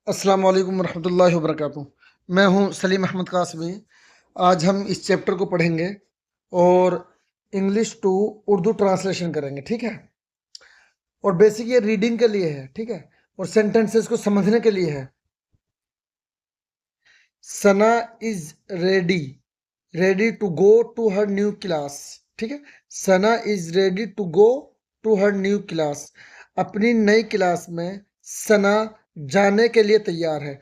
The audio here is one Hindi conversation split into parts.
अस्सलाम वालेकुम रहमतुल्लाहि व बरकातुहू। मैं हूं सलीम अहमद कासमी। आज हम इस चैप्टर को पढ़ेंगे और इंग्लिश टू उर्दू ट्रांसलेशन करेंगे, ठीक है। और बेसिक ये रीडिंग के लिए है, ठीक है, और सेंटेंसेस को समझने के लिए है। Sana is ready, ready to go to her new class, ठीक है। Sana is ready to go to her new class. अपनी नई क्लास में सना जाने के लिए तैयार है।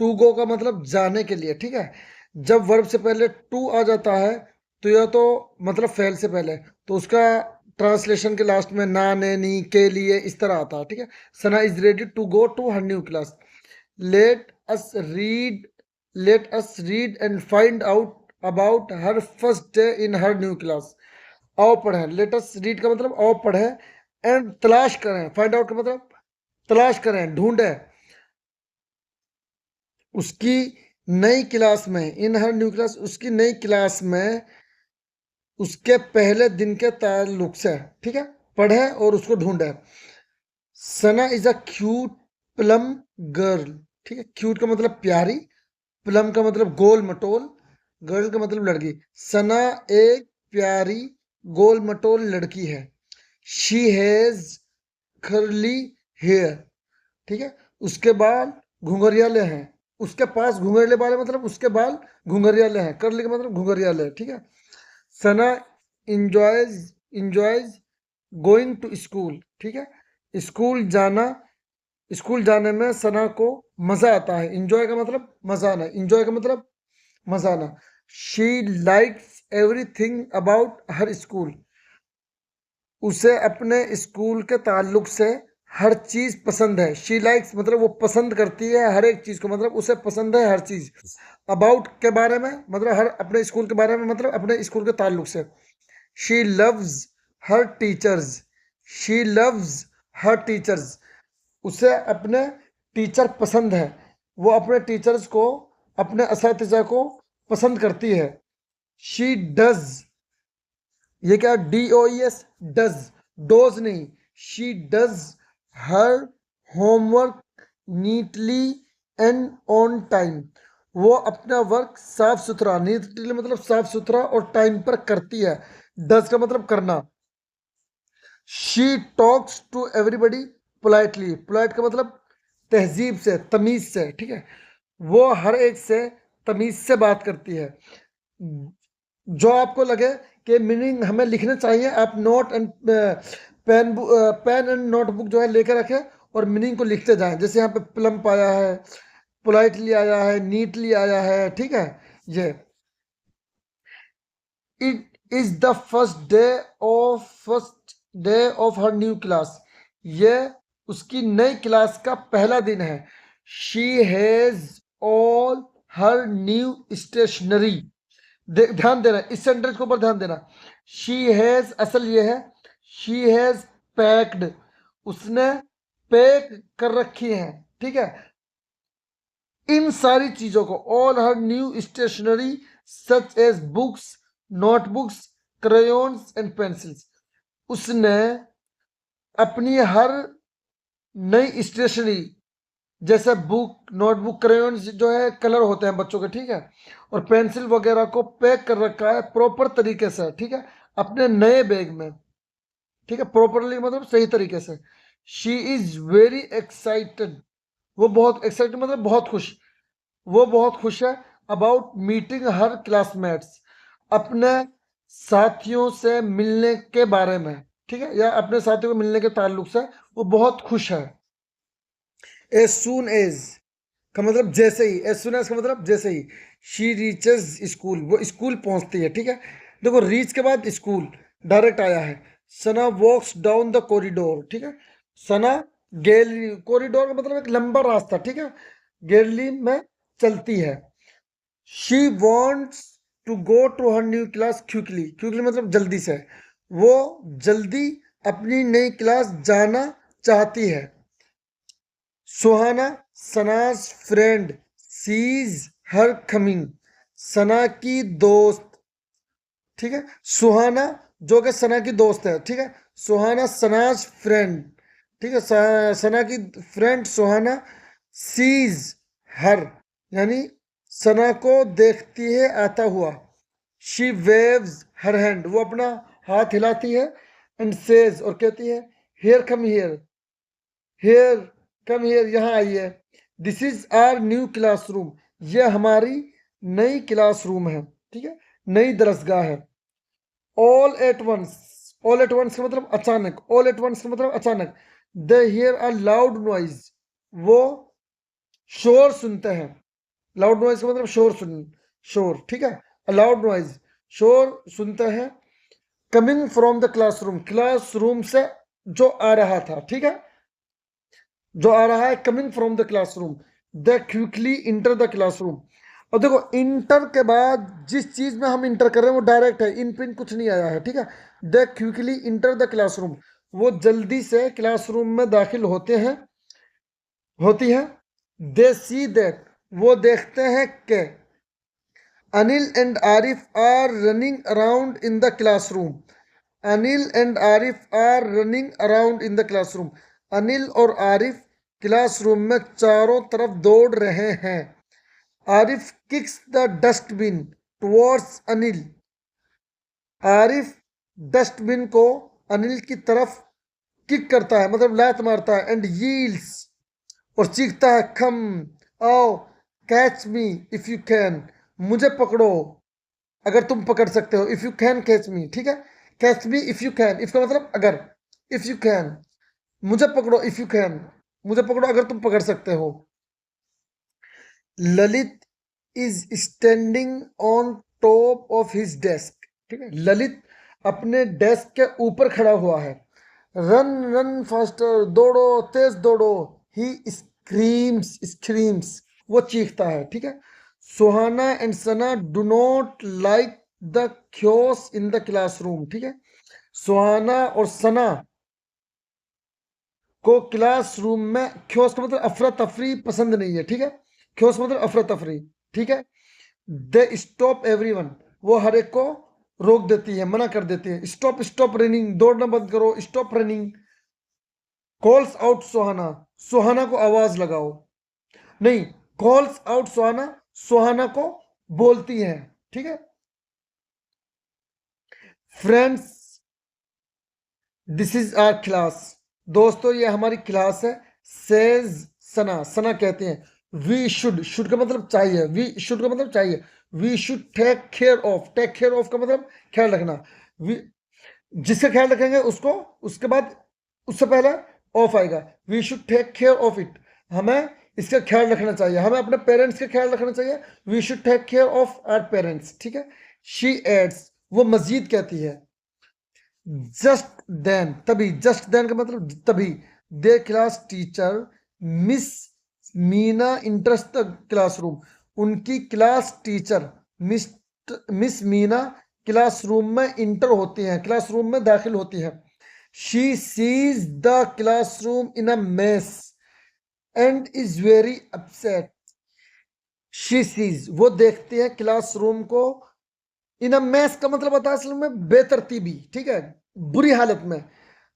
टू गो का मतलब जाने के लिए, ठीक है। जब वर्ब से पहले टू आ जाता है तो यह तो मतलब फेल से पहले, तो उसका ट्रांसलेशन के लास्ट में ना, ने, नी, के लिए इस तरह आता है, ठीक है। Sana is ready to go to her new class. Let us read, let us read and find out about her first day in her new class। आओ पढ़ें, let us read का मतलब आओ पढ़ें, एंड तलाश करें, find out का मतलब तलाश करें, ढूंढें उसकी नई क्लास में, इन हर न्यू क्लास, उसकी नई क्लास में उसके पहले दिन के ताल्लुक से, ठीक है। पढ़ें और उसको ढूंढें। Sana is a cute plump girl, ठीक है। क्यूट का मतलब प्यारी, प्लम का मतलब गोल मटोल, गर्ल का मतलब लड़की। सना एक प्यारी गोल मटोल लड़की है। शी हैज कर्ली हेयर, ठीक है। उसके बाल घुंघरियाले हैं। उसके पास घुंघरियाले बाल है, मतलब उसके बाल घुंघरियाले हैं। कर्ली का मतलब घुंघरियाले है, ठीक है। Sana enjoys enjoys going to school, ठीक है। स्कूल जाने में सना को मजा आता है। इंजॉय का मतलब मजा आना, इंजॉय का मतलब मजा आना। She likes everything about her school. उसे अपने स्कूल के ताल्लुक से हर चीज पसंद है। शी लाइक्स मतलब वो पसंद करती है हर एक चीज को, मतलब उसे पसंद है हर चीज। अबाउट के बारे में मतलब हर, अपने स्कूल के बारे में मतलब अपने स्कूल के ताल्लुक से। She loves her teachers, she loves her teachers. उसे अपने टीचर पसंद है। वो अपने टीचर्स को, अपने असातिज़ा को पसंद करती है। शी डज, ये क्या, D O E S, does, does नहीं। She does her homework neatly and on time. वो अपना वर्क साफ सुथरा, नीटली मतलब साफ सुथरा और टाइम पर करती है। डज का मतलब करना। She talks to everybody politely, polite का मतलब तहजीब से, तमीज से, ठीक है। वो हर एक से तमीज से बात करती है। जो आपको लगे कि मीनिंग हमें लिखने चाहिए, आप note and pen and notebook जो है लेकर रखें और मीनिंग को लिखते जाएं। जैसे यहाँ पे प्लम्प आया है, पोलाइटली आया है, नीटली आया है, ठीक है। ये it is the first day of her new class. ये उसकी नई क्लास का पहला दिन है। She has all her new stationery. ध्यान देना, इस सेंटेंस के ऊपर ध्यान देना। शी हैज असल ये है, शी हैज पैक्ड, उसने पैक कर रखी है, ठीक है, इन सारी चीजों को। All her new stationery such as books, notebooks, crayons and pencils. उसने अपनी हर नई स्टेशनरी, जैसे बुक, नोटबुक, क्रेयॉन्स जो है कलर होते हैं बच्चों के, ठीक है, और पेंसिल वगैरह को पैक कर रखा है प्रॉपर तरीके से, ठीक है, अपने नए बैग में, ठीक है। प्रॉपरली मतलब सही तरीके से। शी इज वेरी एक्साइटेड, वो बहुत एक्साइटेड मतलब बहुत खुश, वो बहुत खुश है। अबाउट मीटिंग हर क्लासमेट्स, अपने साथियों से मिलने के बारे में, ठीक है, या अपने साथियों को मिलने के ताल्लुक से वो बहुत खुश है। एज सुन एज का मतलब जैसे ही, एज सुन एज का मतलब जैसे ही। शी रीचेज स्कूल, वो स्कूल पहुंचती है, ठीक है। देखो रीच के बाद स्कूल डायरेक्ट आया है। सना वॉक्स डाउन द कॉरिडोर, ठीक है। सना गैलरी, कॉरिडोर का मतलब एक लंबा रास्ता, ठीक है, गैलरी में चलती है। She wants to go to her new class quickly, quickly मतलब जल्दी से। वो जल्दी अपनी नई क्लास जाना चाहती है। सुहाना सनाज फ्रेंड सीज हर कमिंग, सना की दोस्त, ठीक है। सुहाना जो कि सना की दोस्त है, ठीक है। सुहाना सनाज फ्रेंड, ठीक है, सना की फ्रेंड सुहाना सीज हर, यानी सना को देखती है आता हुआ। शी वेव्स हर हैंड, वो अपना हाथ हिलाती है। एंड सेज, और कहती है, here come here, here come here, यहाँ आइए। This is our new classroom, ये हमारी नई क्लासरूम है, ठीक है, नई दरसगाह है। All at once, all at once का मतलब अचानक, ऑल एट वंस का मतलब अचानक। They hear a loud noise, वो शोर सुनते हैं। लाउड नॉइज का मतलब शोर शोर, ठीक है, अ लाउड नॉइज, शोर सुनते हैं। Coming from the classroom, classroom से जो आ रहा था, ठीक है, जो आ रहा है, coming from the classroom. The quickly enter the classroom. और देखो, इंटर के बाद जिस चीज में हम इंटर कर रहे हैं वो डायरेक्ट है, इन पिन कुछ नहीं आया है, ठीक है। The quickly enter the classroom, वो जल्दी से क्लासरूम में दाखिल होते हैं, होती है। दे सी दैट, वो देखते हैं कि Anil and Arif are running around in the classroom. Anil and Arif are running around in the classroom, Anil और आरिफ क्लासरूम में चारों तरफ दौड़ रहे हैं। Arif kicks the dustbin towards Anil, Arif dustbin को अनिल की तरफ किक करता है, मतलब लात मारता है। एंड यील्स, और चीखता है, कम आओ, catch me if you can, मुझे पकड़ो अगर तुम पकड़ सकते हो। इफ यू कैन कैच मी, ठीक है, catch me if you can, इसका मतलब अगर, इफ यू कैन, मुझे पकड़ो, इफ यू कैन, मुझे पकड़ो अगर तुम पकड़ सकते हो। Lalit is standing on top of his desk, ठीक है, ललित अपने डेस्क के ऊपर खड़ा हुआ है। रन रन फास्टर, दौड़ो, तेज दौड़ो। ही स्क्रीम्स, स्क्रीम्स, वो चीखता है, ठीक है। Suhana and Sana do not like the chaos in the classroom, ठीक है। सुहाना और सना को क्लासरूम में, ख्योस का मतलब अफरा तफरी पसंद नहीं है, ठीक है। ख्योस का मतलब अफरा तफरी, ठीक है। दे स्टॉप एवरीवन, वो हर एक को रोक देती है, मना कर देती है। स्टॉप, स्टॉप रनिंग, दौड़ना बंद करो, स्टॉप रनिंग। कॉल्स आउट सुहाना, सुहाना को आवाज लगाओ, नहीं, कॉल्स आउट सुहाना, सुहाना को बोलती है, ठीक है। Friends, this is our class, दोस्तों ये हमारी क्लास है। सेज सना, सना कहते हैं, वी शुड, शुड का मतलब चाहिए, वी शुड का मतलब चाहिए। We should take care of, take care of का मतलब ख्याल रखना। वी, जिसका ख्याल रखेंगे उसको, उसके बाद उससे पहले ऑफ आएगा। We should take care of it, हमें इसका ख्याल रखना चाहिए, हमें अपने पेरेंट्स का ख्याल रखना चाहिए। We should take care of our parents, ठीक है। शी एड्स, वो मजीद कहती है। जस्ट देन, तभी, जस्ट देन का मतलब तभी। The class teacher miss Meena enters the classroom, उनकी class teacher miss miss Meena classroom में इंटर होती हैं, क्लासरूम में दाखिल होती हैं। She sees the classroom in a mess and is very upset. She sees, वो देखती है क्लासरूम को, इन अ मैस का मतलब होता है असल में बेतरतीबी, ठीक है, बुरी हालत में।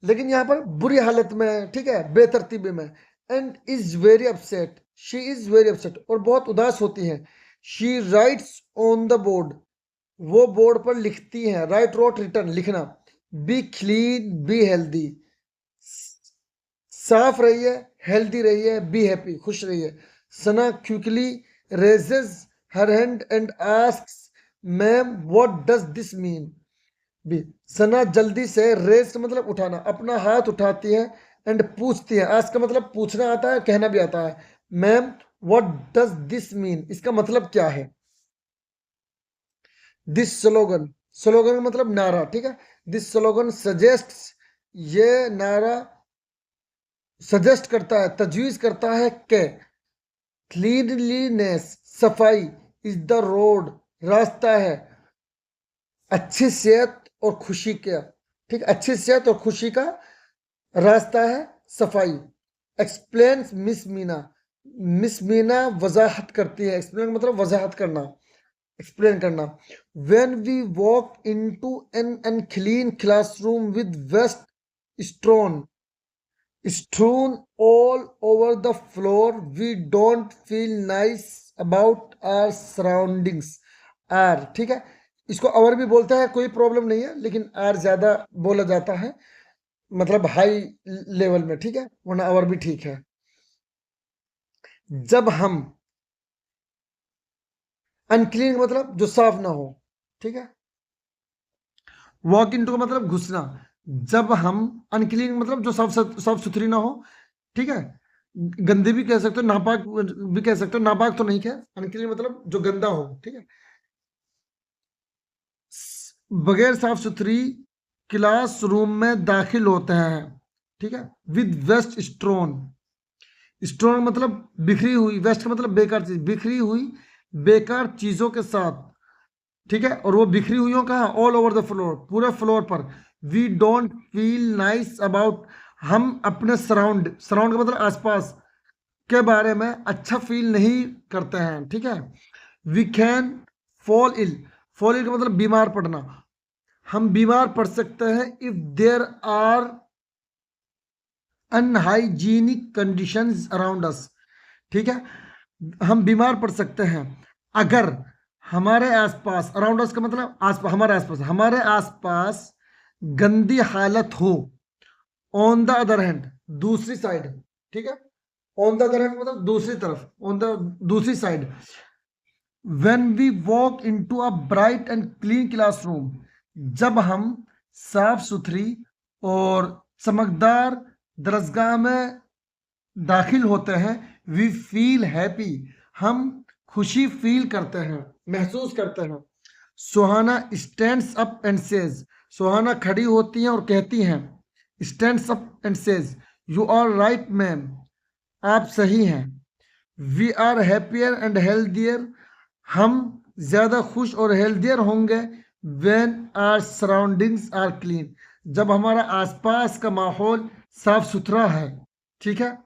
लेकिन यहां पर बुरी हालत में, ठीक है, बेतरतीबी में। And is very upset, she is very upset, और बहुत उदास होती है। She writes on the board, वो बोर्ड पर लिखती हैं। राइट, रोट, रिटर्न, लिखना। बी क्लीन, बी हेल्दी, साफ रहिए, हेल्दी रहिए, बी हैप्पी, खुश रहिए। Sana quickly raises her hand and asks, ma'am what does this mean. Be, Sana जल्दी से, रेज मतलब उठाना, अपना हाथ उठाती है। एंड पूछती है, आस्क का मतलब पूछना आता है, कहना भी आता है। Ma'am what does this mean, इसका मतलब क्या है। दिस स्लोगन, स्लोगन मतलब नारा, ठीक है। दिस स्लोगन सजेस्ट, ये नारा सजेस्ट करता है, तजवीज करता है कि क्लीनलीनेस, सफाई, इज द रोड, रास्ता है, अच्छी सेहत और खुशी का, ठीक, अच्छी सेहत और खुशी का रास्ता है सफाई। Explain miss Meena, miss Meena वजाहत करती है। एक्सप्लेन मतलब वजाहत करना, एक्सप्लेन करना। When we walk into an unclean classroom with waste strewn strewn all over the floor, और we don't feel nice about our surroundings. आर, ठीक है, इसको और भी बोलते हैं, कोई प्रॉब्लम नहीं है, लेकिन आर ज्यादा बोला जाता है, मतलब हाई लेवल में, ठीक है, वरना और भी ठीक है। जब हम अनक्लीन मतलब जो साफ ना हो, ठीक है। वॉक इन टू का मतलब घुसना। जब हम अनक्लीन मतलब जो साफ सुथरी ना हो, ठीक है। गंदे भी कह सकते हो, नापाक भी कह सकते हो, नापाक तो नहीं है, अनक्लीन मतलब जो गंदा हो, ठीक है। बगैर साफ सुथरी क्लासरूम में दाखिल होते हैं, ठीक है, विद वेस्ट स्ट्रोन। स्ट्रोन मतलब बिखरी हुई, वेस्ट का मतलब बेकार चीज, बिखरी हुई बेकार चीजों के साथ, ठीक है। और वो बिखरी हुई हो कहा, ऑल ओवर द फ्लोर, पूरे फ्लोर पर। We don't feel nice about, हम अपने सराउंड, सराउंड का मतलब आसपास के बारे में अच्छा फील नहीं करते हैं, ठीक है। We can fall ill, fall ill का मतलब बीमार पड़ना, हम बीमार पड़ सकते हैं if there are unhygienic conditions around us, ठीक है। हम बीमार पड़ सकते हैं अगर हमारे आसपास, अराउंड अस का मतलब आसपास, हमारे आसपास गंदी हालत हो। ऑन द अदर हैंड, दूसरी साइड, ठीक है। ऑन द अदर हैंड मतलब दूसरी तरफ, ऑन द दूसरी side. When we walk into a bright and clean classroom, जब हम साफ सुथरी और चमकदार दरसगाह में दाखिल होते हैं, वी फील हैप्पी, हम खुशी फील करते हैं, महसूस करते हैं। Suhana stands up and says, Suhana खड़ी होती हैं और कहती हैं, stands up and says, you are right ma'am, आप सही हैं। We are happier and healthier, हम ज्यादा खुश और हेल्थियर होंगे when our surroundings are clean, जब हमारा आसपास का माहौल साफ सुथरा है, ठीक है।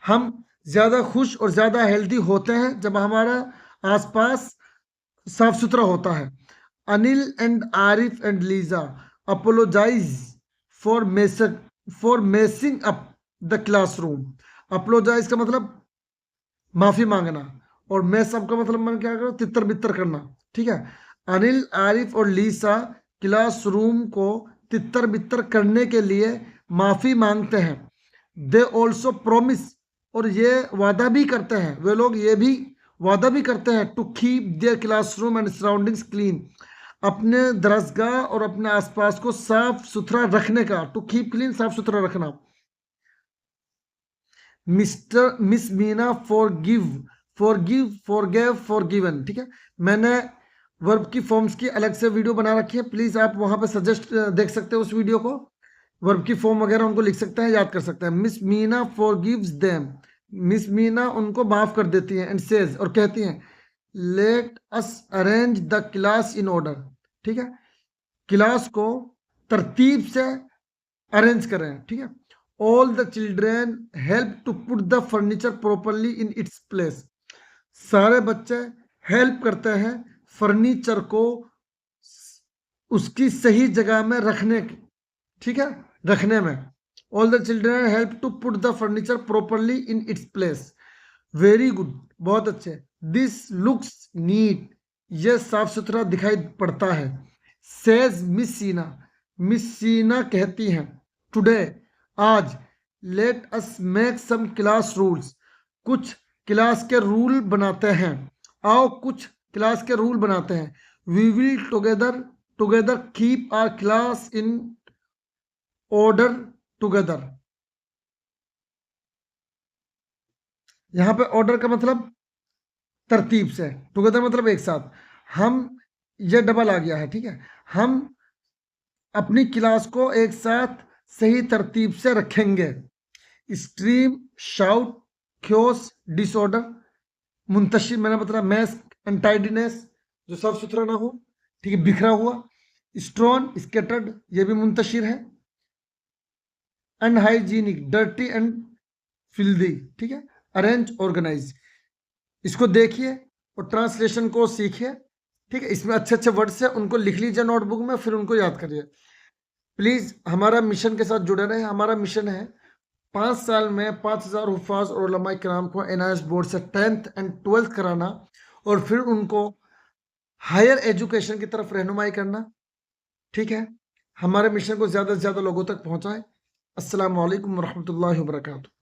हम ज्यादा खुश और ज्यादा हेल्दी होते हैं जब हमारा आसपास साफ सुथरा होता है। Anil and Arif and Lisa apologise for messing up the classroom. Apologise का मतलब माफी मांगना, और मेस अप का मतलब मैं क्या करो, तितर बितर करना, ठीक है। अनिल, आरिफ और लीसा क्लासरूम को तितर बितर करने के लिए माफी मांगते हैं। दे ऑल्सो प्रोमिस, और ये वादा भी करते हैं, वे लोग ये भी वादा भी करते हैं, to keep their classroom and surroundings clean, अपने दरसगाह और अपने आसपास को साफ सुथरा रखने का, टू कीप क्लीन साफ सुथरा रखना। मिस मीना फॉरगिवन, ठीक है। मैंने वर्ब की फॉर्म्स की अलग से वीडियो बना रखी है, प्लीज आप वहां पे सजेस्ट देख सकते हो उस वीडियो को, वर्ब की फॉर्म वगैरह उनको लिख सकते हैं, याद कर सकते हैं। Miss Meena forgives them, miss Meena उनको माफ कर देती हैं, एंड सेज, और कहती हैं, let us arrange the class in order, ठीक है, क्लास को तरतीब से अरेंज करें, ठीक है। All the children help to put the furniture properly in its place, सारे बच्चे हेल्प करते हैं फर्नीचर को उसकी सही जगह में रखने की, ठीक है, रखने में। All the children help to put the furniture properly in its place. Very good, बहुत अच्छे। दिस लुक्स नीट, यह साफ सुथरा दिखाई पड़ता है। सेज मिस सीना, मिस सीना कहती हैं, टुडे, आज, let us make some class rules, कुछ क्लास के रूल बनाते हैं, आओ कुछ क्लास के रूल बनाते हैं। We will together keep our class in order together. यहां पे ऑर्डर का मतलब तरतीब से, टुगेदर मतलब एक साथ। हम, ये डबल आ गया है, ठीक है, हम अपनी क्लास को एक साथ सही तरतीब से रखेंगे। Stream, shout, chaos, disorder, Muntashir, मैंने बताया मैस, अनटाइडीनेस, जो साफ सुथरा ना हो, ठीक है, बिखरा हुआ। स्ट्रॉन, स्केटर्ड, ये भी मुंतशिर है। अनहाइजीनिक, डर्टी एंड फिल्दी, ठीक है। Arrange, organise. इसको देखिए और ट्रांसलेशन को सीखिए, ठीक है। इसमें अच्छे अच्छे वर्ड्स हैं, उनको लिख लीजिए नोटबुक में, फिर उनको याद करिए। प्लीज हमारा मिशन के साथ जुड़े रहे। हमारा मिशन है 5 साल में 5000 हुफ़ाज़ और उलमा किराम को एनआईएस बोर्ड से 10th एंड 12th कराना और फिर उनको हायर एजुकेशन की तरफ रहनुमाई करना। ठीक है, हमारे मिशन को ज़्यादा से ज़्यादा लोगों तक पहुँचाएँ। अस्सलामु अलैकुम व रहमतुल्लाहि व बरकातुहू।